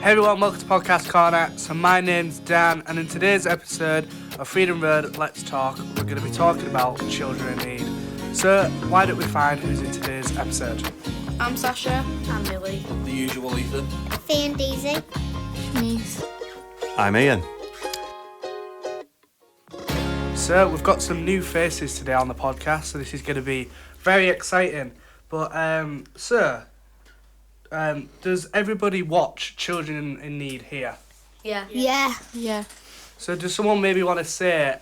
Hey everyone, welcome to Podcast Corner. So my name's Dan, and in today's episode of Freedom Road Let's Talk, we're going to be talking about children in need. So why don't we find who's in today's episode? I'm Sasha. I'm Millie. The usual Ethan. Fee and Daisy. Shanice. I'm Ian. So we've got some new faces today on the podcast, so this is going to be very exciting. But does everybody watch Children in Need here? Yeah. So does someone maybe want to say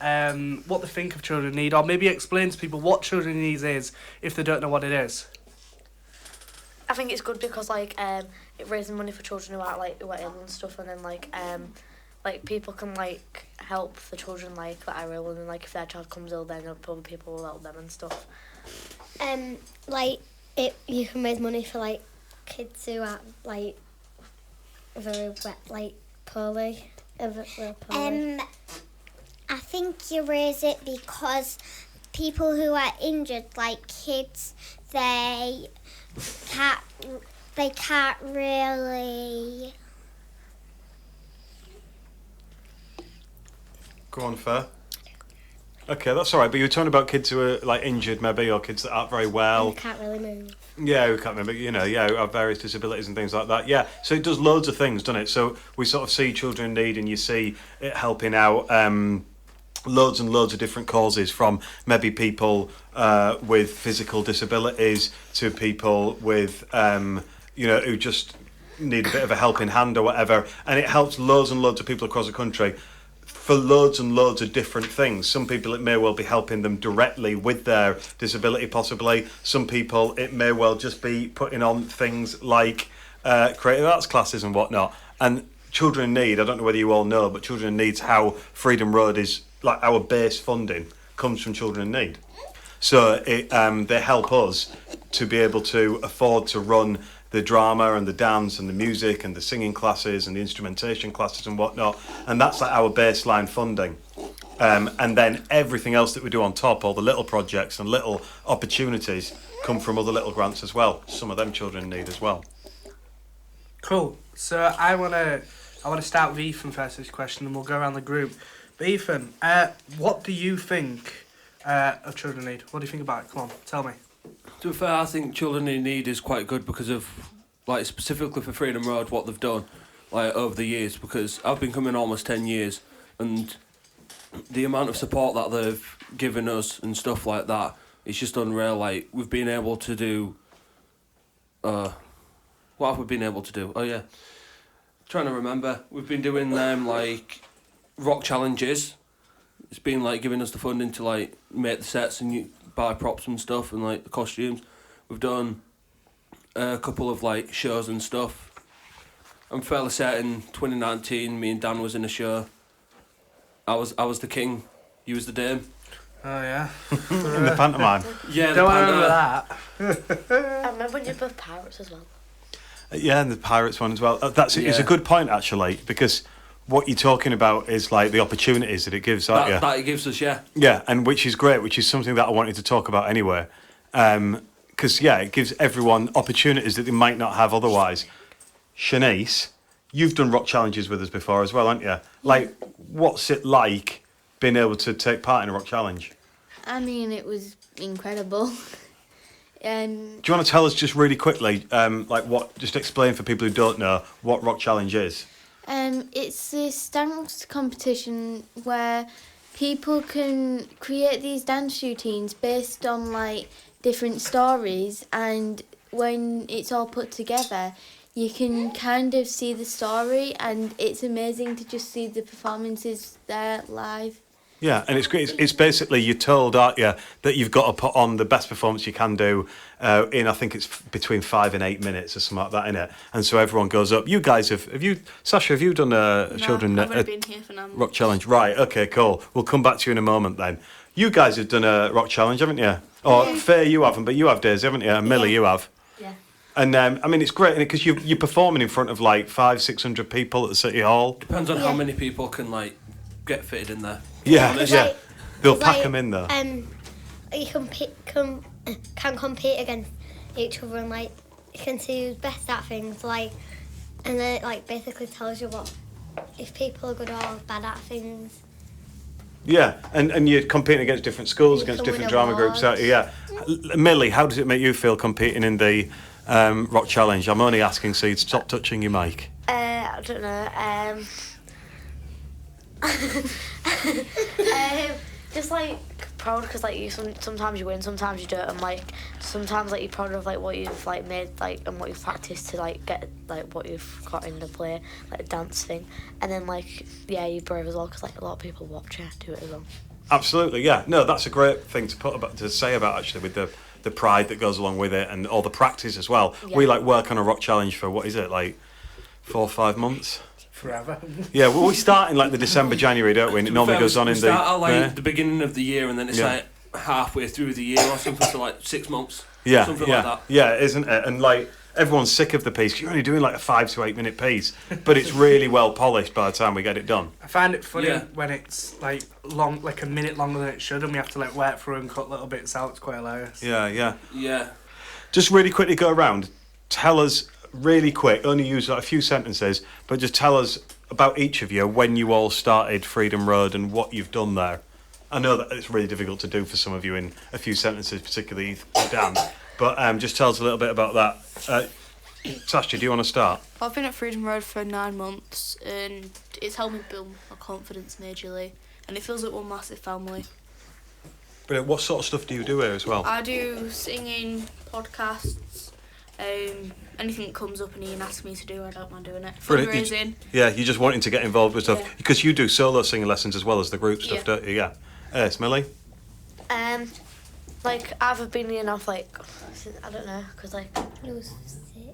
what they think of Children in Need, or maybe explain to people what Children in Need is if they don't know what it is? I think it's good because it raises money for children who are ill and stuff, and then people can help the children that are ill, and then if their child comes ill, then other people will help them and stuff. You can raise money for kids who are very poorly. I think you raise it because people who are injured, like kids, they can't really. Go on, Fair. Okay, that's all right. But you were talking about kids who are injured, maybe, or kids that aren't very well. Who can't really move. Yeah, who can't remember. Who have various disabilities and things like that. Yeah, so it does loads of things, doesn't it? So we sort of see children in need, and you see it helping out loads and loads of different causes, from maybe people with physical disabilities to people with who just need a bit of a helping hand or whatever, and it helps loads and loads of people across the country for loads and loads of different things. Some people, it may well be helping them directly with their disability, possibly. Some people, it may well just be putting on things like creative arts classes and whatnot. And Children in Need, I don't know whether you all know, but Children in Need's how Freedom Road is, our base funding comes from Children in Need. So they help us to be able to afford to run the drama and the dance and the music and the singing classes and the instrumentation classes and whatnot, and that's our baseline funding. And then everything else that we do on top, all the little projects and little opportunities, come from other little grants as well. Some of them Children in Need as well. Cool. So I wanna start with Ethan first this question, and we'll go around the group. But Ethan, what do you think of Children in Need? What do you think about it? Come on, tell me. To be fair, I think Children in Need is quite good because of, specifically for Freedom Road, what they've done, over the years, because I've been coming almost 10 years, and the amount of support that they've given us and stuff like that, it's just unreal. We've been able to do, what have we been able to do? Oh yeah, trying to remember. We've been doing them, rock challenges. It's been, giving us the funding to, make the sets and buy props and stuff and the costumes. We've done a couple of shows and stuff. I'm fairly certain 2019 me and Dan was in a show. I was the king, you was the dame. Oh yeah. In the pantomime. Yeah, Don't remember that. I remember when you were both pirates as well. Yeah, and the Pirates one as well. It's a good point, actually, because what you're talking about is the opportunities that it gives, aren't you? That it gives us, yeah. Yeah, and which is great, which is something that I wanted to talk about anyway. Because, it gives everyone opportunities that they might not have otherwise. Shanice, you've done rock challenges with us before as well, haven't you? What's it like being able to take part in a rock challenge? I mean, it was incredible. Do you want to tell us just really quickly, just explain for people who don't know what rock challenge is? It's this dance competition where people can create these dance routines based on different stories, and when it's all put together, you can kind of see the story, and it's amazing to just see the performances there live. Yeah, and it's great. It's basically, you're told, aren't you, that you've got to put on the best performance you can do in, I think it's between 5 and 8 minutes or something like that, innit? And so everyone goes up. You guys Sasha, have you done a been here for now. rock challenge? Right, okay, cool. We'll come back to you in a moment then. You guys have done a rock challenge, haven't you? Or Faye, you haven't, but you have, Daisy, haven't you? And Millie, you have. Yeah. And it's great because you're performing in front of 500-600 people at the City Hall. Depends on how many people can get fitted in there. Yeah, yeah. They'll pack them in there. You can compete against each other, and you can see who's best at things. And then it like basically tells you what if people are good or bad at things. Yeah, and you're competing against different schools, You against can different win drama groups. awards. Yeah. Millie, how does it make you feel competing in the Rock Challenge? I'm only asking, so you'd stop touching your mic. I don't know. Just like proud because like sometimes you win, sometimes you don't, and like sometimes like you're proud of like what you've like made like and what you've practiced to like get like what you've got in the play, like the dance thing, and then like yeah, you're brave as well because like a lot of people watch you do it as well. Absolutely, yeah. No, that's a great thing to say about actually with the pride that goes along with it and all the practice as well. Yeah. We like work on a Rock Challenge for what is it like 4 or 5 months? Forever. Yeah, well, we start in like the December, January, don't we? And it normally goes on in we start at like yeah. the beginning of the year, and then it's Yeah. like halfway through the year or something for like 6 months. Yeah, something yeah, like that. yeah, isn't it? And like everyone's sick of the piece. 'Cause you're only doing like a 5 to 8 minute piece, but it's really well polished by the time we get it done. I find it funny Yeah. when it's like long, like a minute longer than it should, and we have to like work through and cut little bits out. It's quite hilarious. Yeah, yeah. Yeah. Just really quickly go around. Tell us really quick. Only use like a few sentences, but just tell us about each of you when you all started Freedom Road and what you've done there. I know that it's really difficult to do for some of you in a few sentences, particularly Dan. But just tell us a little bit about that. Sasha, do you want to start? I've been at Freedom Road for 9 months and it's helped me build my confidence majorly and it feels like one massive family. Brilliant. What sort of stuff do you do here as well? I do singing, podcasts, anything that comes up and Ian asks me to do, I don't mind doing it. Brilliant. Fundraising. Yeah, you're just wanting to get involved with stuff Yeah. because you do solo singing lessons as well as the group stuff, Yeah. don't you? Yeah. Yes, Millie? Like I've been here now for like since, I don't know because like It was 6.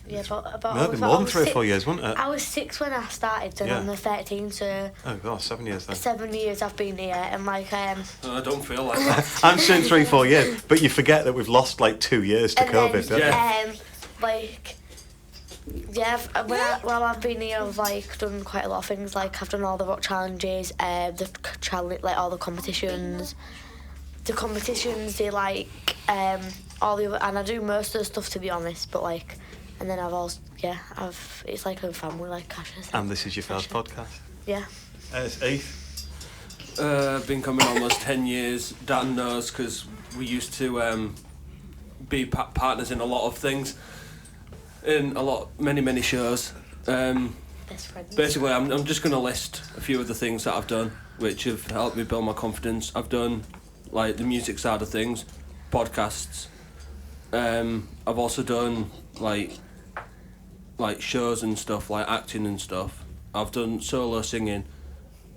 yeah about No, it'd been more than 3 or 4 years, wouldn't it? I was 6 when I started, and Yeah. I'm 13, so Oh, gosh, 7 years then. 7 years I've been here, and like I don't feel like that. I'm saying 3 or 4 years, but you forget that we've lost like 2 years to and COVID, don't you? then, like yeah, while I've been here, I've like done quite a lot of things. Like I've done all the rock challenges, like all the competitions. The competitions, they like all the other, and I do most of the stuff to be honest. But like, and then it's like a family, like Kasha said. And this is your first podcast. Yeah. It's Heath. Been coming almost 10 years. Dan knows because we used to be partners in a lot of things, in many shows. Best friends. Basically, I'm just going to list a few of the things that I've done, which have helped me build my confidence. I've done like the music side of things, podcasts. I've also done like shows and stuff, like acting and stuff. I've done solo singing.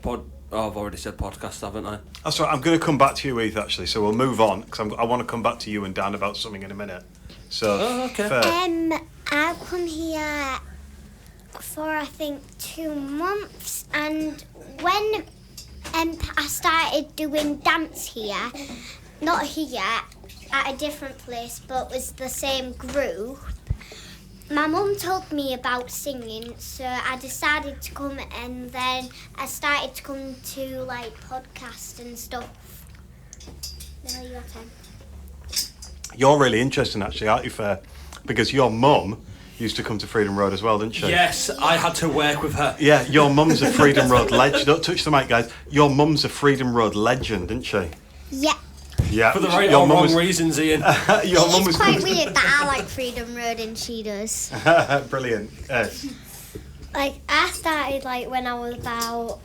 I've already said podcast, haven't I? That's right. I'm going to come back to you, Heath. Actually, so we'll move on because I want to come back to you and Dan about something in a minute. So, okay. fair. I've come here for I think 2 months, and when I started doing dance here, not here, at a different place, but was the same group. My mum told me about singing, so I decided to come, and then I started to come to like podcasts and stuff. Now your turn. You're really interesting, actually, aren't you, Fair? Because your mum used to come to Freedom Road as well, didn't she? Yes, I had to work with her. Yeah, your mum's a Freedom Road legend. Don't touch the mic, guys. Your mum's a Freedom Road legend, didn't she? Yeah. Yeah. For the right your or mum wrong was, reasons, Ian. your mum It's was quite weird that I like Freedom Road and she does. Brilliant. Yes. Like, I started like when I was about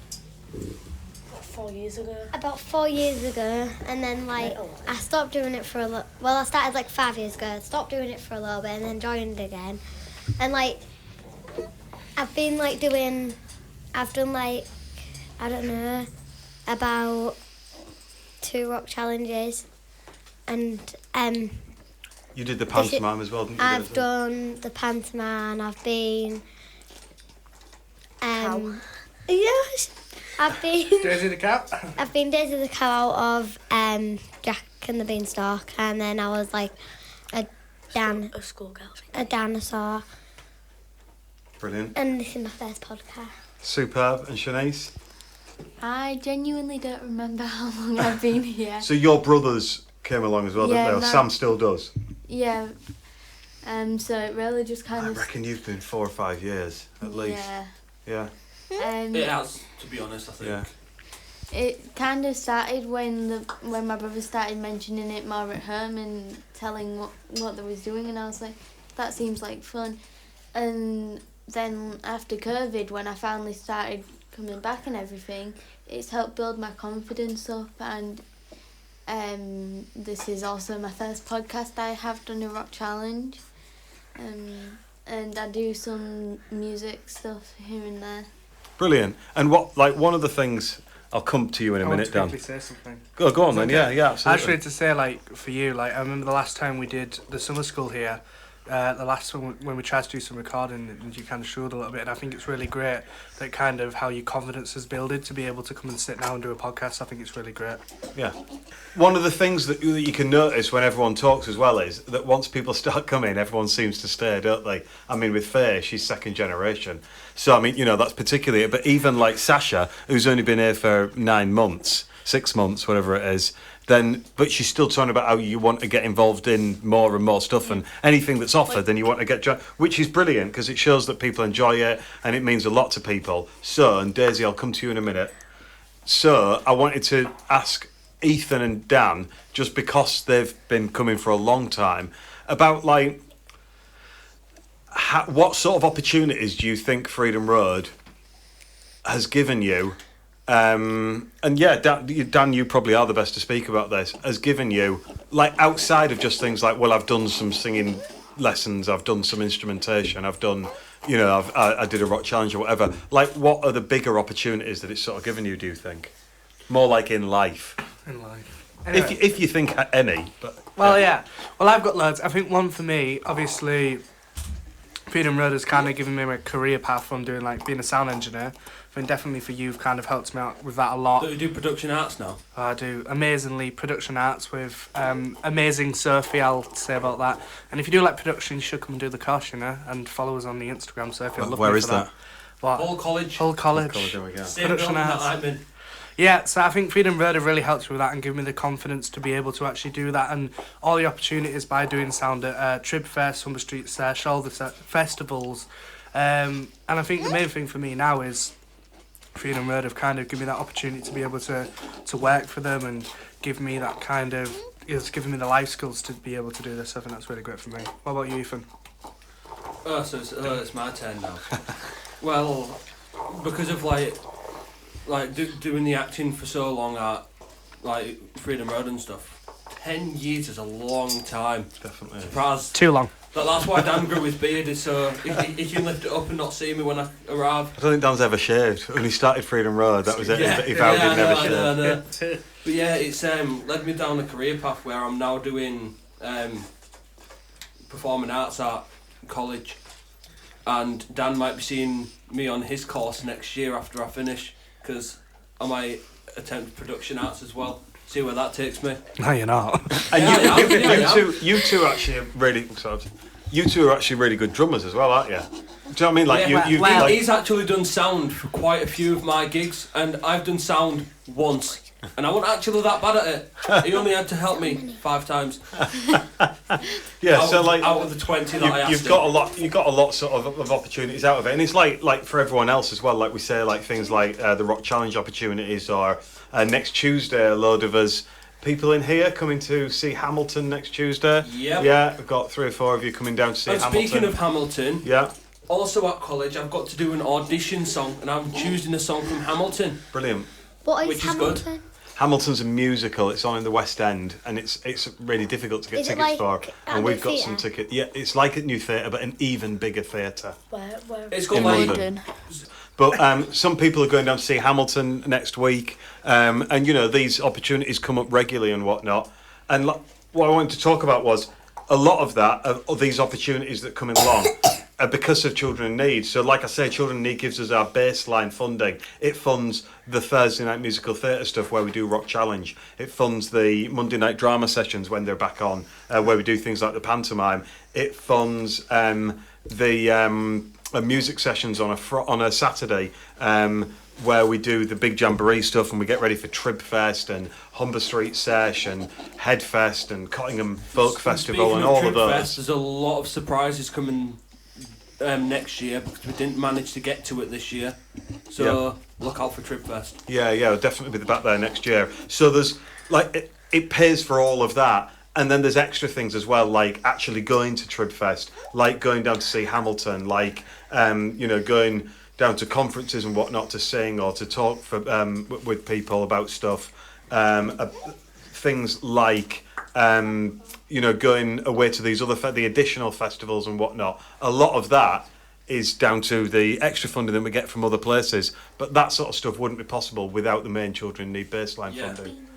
4 years ago. 4 years ago, and then like I stopped doing it for I started like 5 years ago, stopped doing it for a little bit, and then joined again. And like I've been like I've done like, I don't know, about 2 rock challenges, and You did the pantomime as well, didn't you? I've done the pantomime. I've been yes, I've been Daisy the cat. I've been Daisy the cow out of Jack and the Beanstalk, and then I was like a schoolgirl thing. a dinosaur, Brilliant. and this is my first podcast. Superb. And Shanice? I genuinely don't remember how long I've been here. So your brothers came along as well, Yeah, didn't they? Or no. Sam still does. Yeah, So it really just kind I of reckon you've been 4 or 5 years at least. yeah. Yeah. It has, to be honest, I think. Yeah. It kind of started when my brother started mentioning it more at home and telling what they was doing, and I was like, that seems like fun. And then after COVID, when I finally started coming back and everything, it's helped build my confidence up. And this is also my first podcast. I have done a rock challenge, and I do some music stuff here and there. Brilliant. And one of the things, I'll come to you in a I want minute, to Dan. quickly say something. Go on Is then. that Yeah, okay? yeah, I absolutely. actually to say, like, for you, like, I remember the last time we did the summer school here, the last one when we tried to do some recording, and you kind of struggled a little bit, and I think it's really great that kind of how your confidence has builded to be able to come and sit now and do a podcast. I think it's really great. Yeah. One of the things that you can notice when everyone talks as well is that once people start coming, everyone seems to stay, don't they? I mean, with Faye, she's second generation. So, I mean, that's particularly it. But even like Sasha, who's only been here for 9 months, 6 months, whatever it is, but she's still talking about how you want to get involved in more and more stuff, and anything that's offered, then you want to get joined, which is brilliant because it shows that people enjoy it and it means a lot to people. So, and Daisy, I'll come to you in a minute. So, I wanted to ask Ethan and Dan, just because they've been coming for a long time, about like what sort of opportunities do you think Freedom Road has given you? And yeah, Dan, you probably are the best to speak about this. Has given you, like, outside of just things like, well, I've done some singing lessons, I've done some instrumentation, I've done, I did a rock challenge or whatever. Like, what are the bigger opportunities that it's sort of given you? Do you think more like in life? In life. Anyway. If you think any. But, Well, yeah. Well, I've got loads. I think one for me, obviously, Freedom Road has kind of given me a career path from doing, like, being a sound engineer. I think definitely for you, kind of helped me out with that a lot. Do you do production arts now? I do amazingly production arts with amazing Sophie, I'll say about that. And if you do like production, you should come and do the course, and follow us on the Instagram, Sophie. where is that? What? Hull College. Hull College. There we go. Same Production building arts. that I'm in. Yeah, so I think Freedom Road have really helped me with that and given me the confidence to be able to actually do that, and all the opportunities by doing sound at Trib Fest, Humber Street Sesh, all the festivals. And I think the main thing for me now is Freedom Road have kind of given me that opportunity to be able to work for them and give me that kind of, it's given me the life skills to be able to do this. I think that's really great for me. What about you, Ethan? Oh, so it's my turn now. Well, because of doing the acting for so long at like Freedom Road and stuff, 10 years is a long time. Definitely. Surprised. Too long. That's why Dan grew his beard, is so he can lift it up and not see me when I arrive. I don't think Dan's ever shaved. When he started Freedom Road, that was it. Yeah, He vowed he'd never I shave. know. But yeah, it's led me down a career path where I'm now doing performing arts at college, and Dan might be seeing me on his course next year after I finish, because I might attempt production arts as well. See where that takes me. No, you're not. And Yeah, you two are actually really good drummers as well, aren't you? Do you know what I mean? Like Yeah, he's actually done sound for quite a few of my gigs, and I've done sound once, and I wasn't actually that bad at it. He only had to help me 5 times. yeah. So like out of the 20 that I asked you've got a lot sort of opportunities out of it, and it's like for everyone else as well. Like we say, like things like the Rock Challenge opportunities, or next Tuesday, a load of us. People in here coming to see Hamilton next Tuesday. Yep. Yeah, we've got 3 or 4 of you coming down to see And Hamilton. speaking of Hamilton, Yeah, also at college, I've got to do an audition song, and I'm choosing a song from Hamilton. brilliant. What is Which is good. Hamilton? Hamilton's a musical. It's on in the West End, and it's really difficult to get Is it tickets like for. at And the we've got some theatre? tickets. Yeah, it's like a new theatre, but an even bigger theatre. Where? It's got In like London. But some people are going down to see Hamilton next week, and these opportunities come up regularly and whatnot. And what I wanted to talk about was a lot of that, of these opportunities that come along, are because of Children in Need. So, like I say, Children in Need gives us our baseline funding. It funds the Thursday night musical theatre stuff where we do Rock Challenge. It funds the Monday night drama sessions when they're back on, where we do things like the pantomime. It funds the music sessions on a Saturday where we do the big jamboree stuff and we get ready for Tribfest and Humber Street Sesh and Headfest and Cottingham Folk Festival and all of those. Fest, there's a lot of surprises coming next year because we didn't manage to get to it this year. So look out for Tribfest. Yeah, we'll definitely be back there next year. So there's like it pays for all of that. And then there's extra things as well, like actually going to Tribfest, like going down to see Hamilton, like going down to conferences and whatnot to sing or to talk with people about stuff. Things like going away to these other the additional festivals and whatnot. A lot of that is down to the extra funding that we get from other places, but that sort of stuff wouldn't be possible without the main Children in Need baseline funding.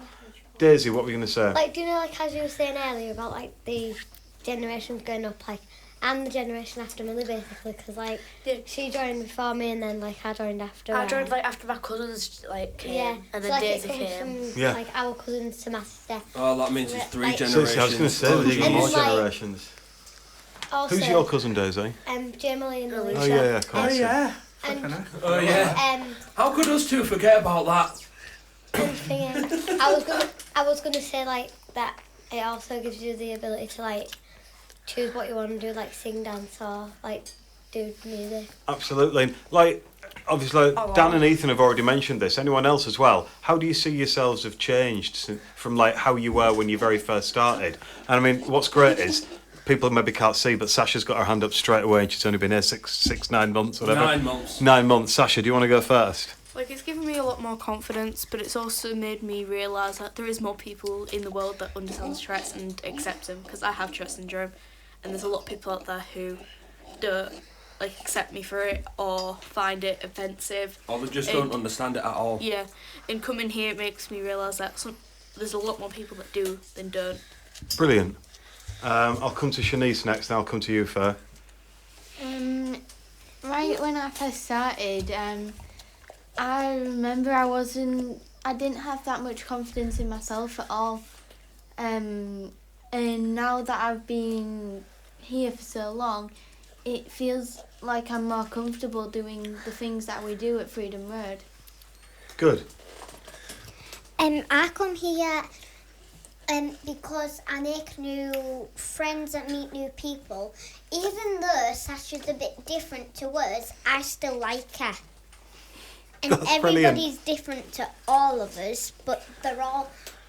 Daisy, what were you going to say? Like, do you know, like, as you were saying earlier about, like, the generations going up, like, I'm the generation after Millie, basically, because, like, she joined before me and then, like, I joined after I joined, like, after my cousins, like, came, and then so, like, Daisy it came. comes from, like, our cousins to my sister. Oh, that means it's 3 Like, generations. So, I was going to say, there's even more like, generations. Also, Who's your cousin, Daisy? Jamie and Alicia. Oh, yeah, of course. Oh, yeah. And, Oh, yeah. How could us two forget about that? I was gonna say like that it also gives you the ability to like choose what you want to do, like sing, dance, or like do music. Absolutely. Like, obviously, Dan and Ethan have already mentioned this. Anyone else as well? How do you see yourselves have changed from like how you were when you very first started? And I mean, what's great is people maybe can't see, but Sasha's got her hand up straight away, and she's only been here 9 months, whatever. 9 months. 9 months. Sasha, do you want to go first? Like, it's given me a lot more confidence, but it's also made me realise that there is more people in the world that understand Tourette's and accept them, because I have Tourette syndrome, and there's a lot of people out there who don't like accept me for it or find it offensive. Or they just don't understand it at all. Yeah, and coming here it makes me realise that there's a lot more people that do than don't. Brilliant. I'll come to Shanice next, and I'll come to you first. Right when I first started, I remember I didn't have that much confidence in myself at all. And now that I've been here for so long, it feels like I'm more comfortable doing the things that we do at Freedom Road. Good. I come here because I make new friends and meet new people. Even though Sasha's a bit different to us, I still like her. And That's everybody's brilliant. different to all of us, but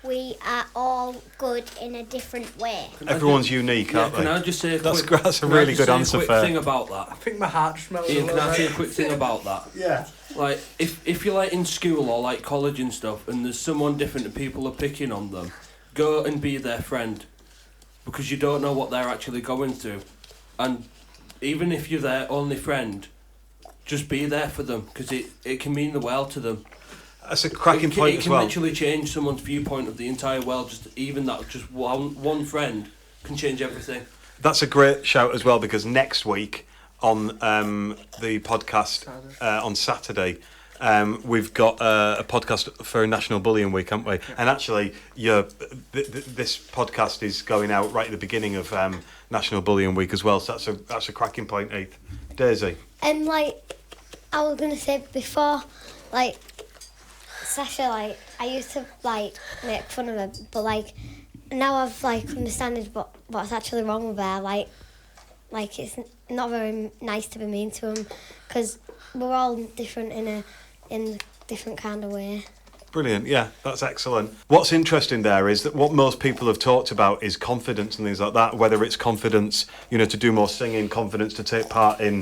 we are all good in a different way. Everyone's unique, aren't they? Can I just say That's a really good answer, quick Fair. thing about that? I think my heart just melted. Ian, can I say a quick thing about that? Yeah. Like, if you're like in school or like college and stuff, and there's someone different and people are picking on them, go and be their friend, because you don't know what they're actually going through, and even if you're their only friend, just be there for them, because it can mean the world to them. That's a cracking point as well. It can literally change someone's viewpoint of the entire world. Just one friend can change everything. That's a great shout as well, because next week on the podcast on Saturday, we've got a podcast for National Bullying Week, haven't we? And actually, this podcast is going out right at the beginning of National Bullying Week as well. So that's a cracking point, Heath. Daisy. Like I was gonna say before, like Sasha, like I used to like make fun of her, but like now I've like understood what's actually wrong with her. Like it's not very nice to be mean to him, because we're all different in a different kind of way. Brilliant, yeah, that's excellent. What's interesting there is that what most people have talked about is confidence and things like that, whether it's confidence, to do more singing, confidence to take part in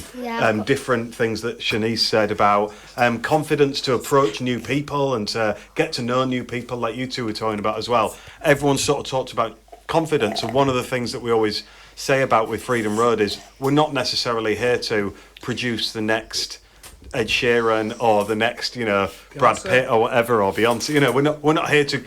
different things that Shanice said about, confidence to approach new people and to get to know new people, like you two were talking about as well. Everyone sort of talked about confidence, and one of the things that we always say about with Freedom Road is we're not necessarily here to produce the next Ed Sheeran or the next, Brad Pitt or whatever, or Beyonce. We're not here to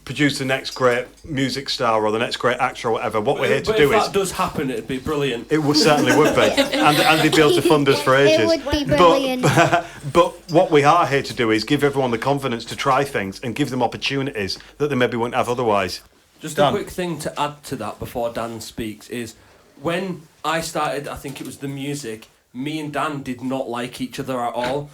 produce the next great music star or the next great actor or whatever. What we're here to do if is... that does happen, it'd be brilliant. It certainly would be. And they'd be able to fund us for ages. It would be brilliant. But what we are here to do is give everyone the confidence to try things and give them opportunities that they maybe wouldn't have otherwise. Just Dan. a quick thing to add to that before Dan speaks is, when I started, I think it was the music, me and Dan did not like each other at all.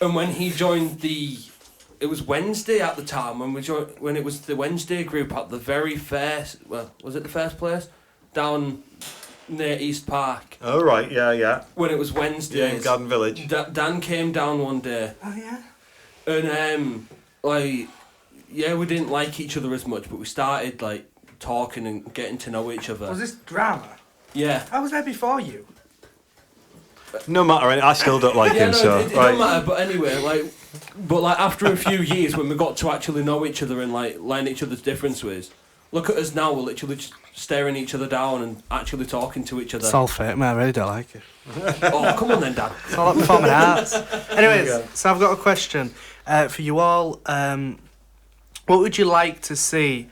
And when he joined it was Wednesday at the time when it was the Wednesday group at the very first. Well, was it the first place down near East Park? Oh right, yeah. When it was Wednesday. Yeah, in Garden Village. Dan came down one day. Oh yeah. And we didn't like each other as much, but we started like talking and getting to know each other. Was this drama? Yeah. I was there before you. No matter, I still don't like him. So it don't matter. But anyway, after a few years, when we got to actually know each other and like learn each other's differences, look at us now. We're literally just staring each other down and actually talking to each other. It's all fake, man. I really don't like it. Oh, come on then, Dad. It's all like performing arts. Anyways, so I've got a question for you all. What would you like to see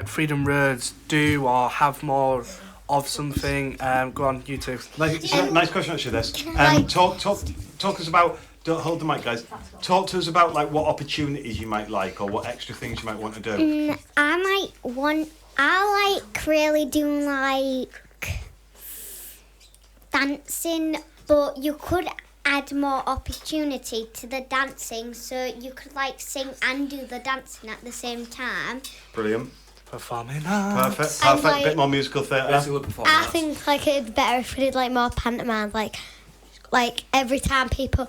Freedom Roads do or have more of something? Go on, you two. Nice question actually. This. Talk us about. Don't hold the mic, guys. Talk to us about like what opportunities you might like or what extra things you might want to do. I like really doing like dancing, but you could add more opportunity to the dancing, so you could like sing and do the dancing at the same time. Brilliant. Performing arts. Perfect. And, like, Bit more musical theatre. Basically performing I arts. think like it'd be better if we did like more pantomime, like every time people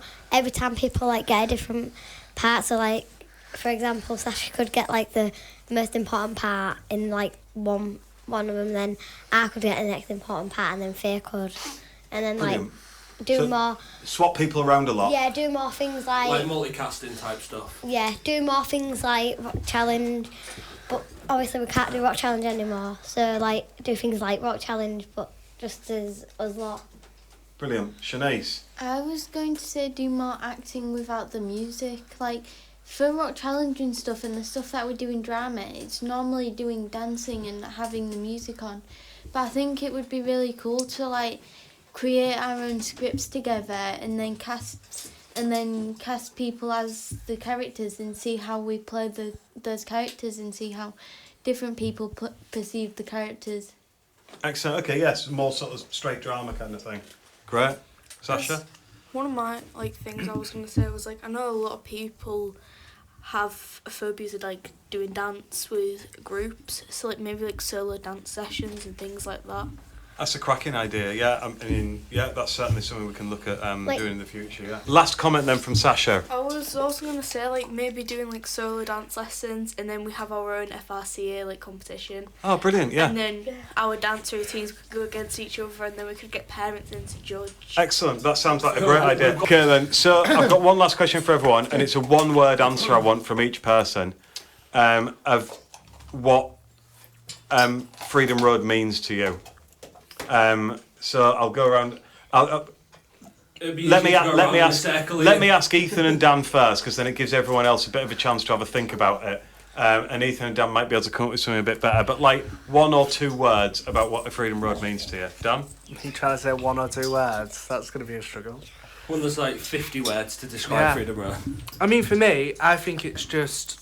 like get a different part. So like, for example, Sasha could get like the most important part in like one of them, then I could get the next important part, and then Faye could, and then like Brilliant. do So- more. Swap people around a lot. Yeah, do more things Like multicasting type stuff. yeah, do more things like rock challenge, but obviously we can't do rock challenge anymore. So like do things like rock challenge, but just as us lot. Brilliant. Shanice. I was going to say do more acting without the music. Like, for rock challenge and stuff and the stuff that we do in drama, it's normally doing dancing and having the music on. But I think it would be really cool to like create our own scripts together and then cast people as the characters and see how we play those characters and see how different people perceive the characters. Excellent. Okay, yes, more sort of straight drama kind of thing. Great. Sasha? Yes. One of my things I was going to say was I know a lot of people have phobias of doing dance with groups, so maybe solo dance sessions and things like that. That's a cracking idea, yeah. I mean, yeah, that's certainly something we can look at Like- doing in the future, yeah. Last comment then from Sasha. I was also going to say maybe doing solo dance lessons, and then we have our own FRCA competition. Oh, brilliant, yeah. And then our dance routines could go against each other, and then we could get parents in to judge. Excellent, that sounds like a great idea. Okay then, so I've got one last question for everyone, and it's a one-word answer I want from each person of what Freedom Road means to you. So I'll go around. Let me ask Ethan and Dan first, because then it gives everyone else a bit of a chance to have a think about it. And Ethan and Dan might be able to come up with something a bit better. But one or two words about what the Freedom Road means to you. Dan? You trying to say one or two words? That's going to be a struggle. Well, there's 50 words to describe Freedom Road. I mean, for me, I think it's just.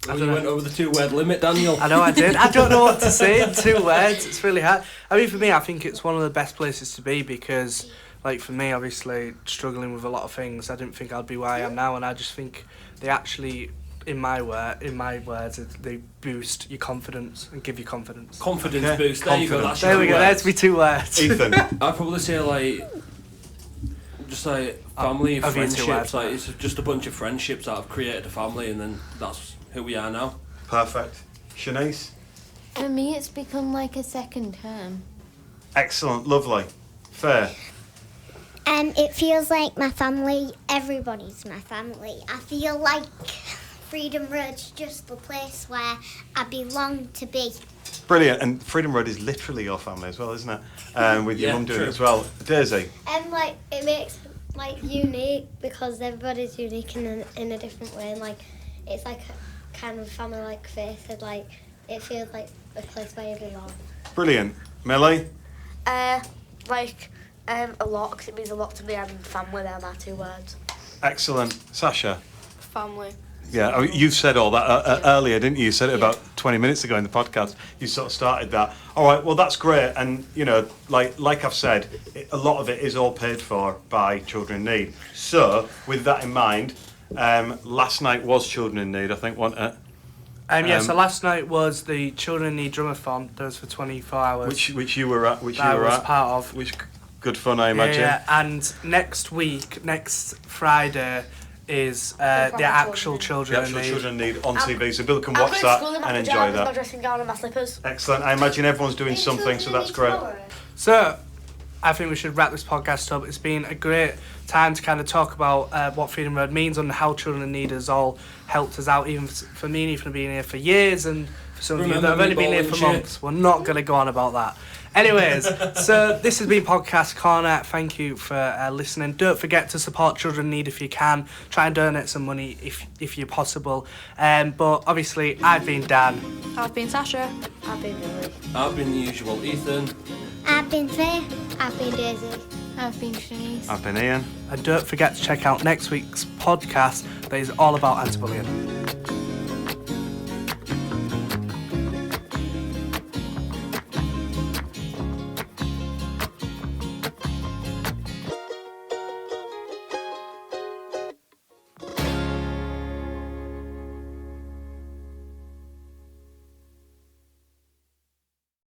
You went over the 2-word limit, Daniel. I know I did. I don't know what to say in 2 words. It's really hard. I mean, for me, I think it's one of the best places to be because, for me, obviously, struggling with a lot of things, I didn't think I'd be where I am now, and I just think they actually, in my words, they boost your confidence and give you confidence. Confidence boost. There you go. That's There we go. words. There's me 2 words. Ethan? I'd probably say just family, I'll give you 2 friendships. words. It's just a bunch of friendships that have created a family, and then that's who we are now. Perfect. Shanice? For me, it's become a second home. Excellent, lovely. Fair. It feels like my family. Everybody's my family. I feel like Freedom Road's just the place where I belong to be. Brilliant. And Freedom Road is literally your family as well, isn't it? With your Yeah, mum doing true. it as well. Daisy? And it makes unique because everybody's unique in a different way. And it's a kind of family Faith said. It feels like a place where you belong. Brilliant. Millie? A lot, because it means a lot to me and family. They're my 2 words. Excellent. Sasha? Family. Yeah, I mean, you've said all that earlier, didn't you? You said it about 20 minutes ago in the podcast. You sort of started that. All right, well, that's great. And, you know, like I've said, a lot of it is all paid for by Children in Need. So, with that in mind, last night was Children in Need, I think, wasn't it? So last night was the Children in Need Drumathon. That was for 24 hours. Which you were at. I was part of. Which good fun, I imagine. Yeah, and next Friday, is the actual Children in Need. The actual Children in Need on TV, so people can watch that and enjoy that. My dressing gown and my slippers. Excellent. I imagine everyone's doing something, so that's great. So, I think we should wrap this podcast up. It's been a great time to kind of talk about what Freedom Road means and how Children in Need has all helped us out, even for me, even being here for years, and for some of you that have only been here for months. We're not going to go on about that. Anyways, so this has been Podcast Corner. Thank you for listening. Don't forget to support Children in Need if you can. Try and donate some money if you're possible. But obviously, I've been Dan. I've been Sasha. I've been Lily. I've been the usual Ethan. I've been Faye. I've been Daisy. I've been Shanice. I've been Ian. And don't forget to check out next week's podcast that is all about anti-bullying.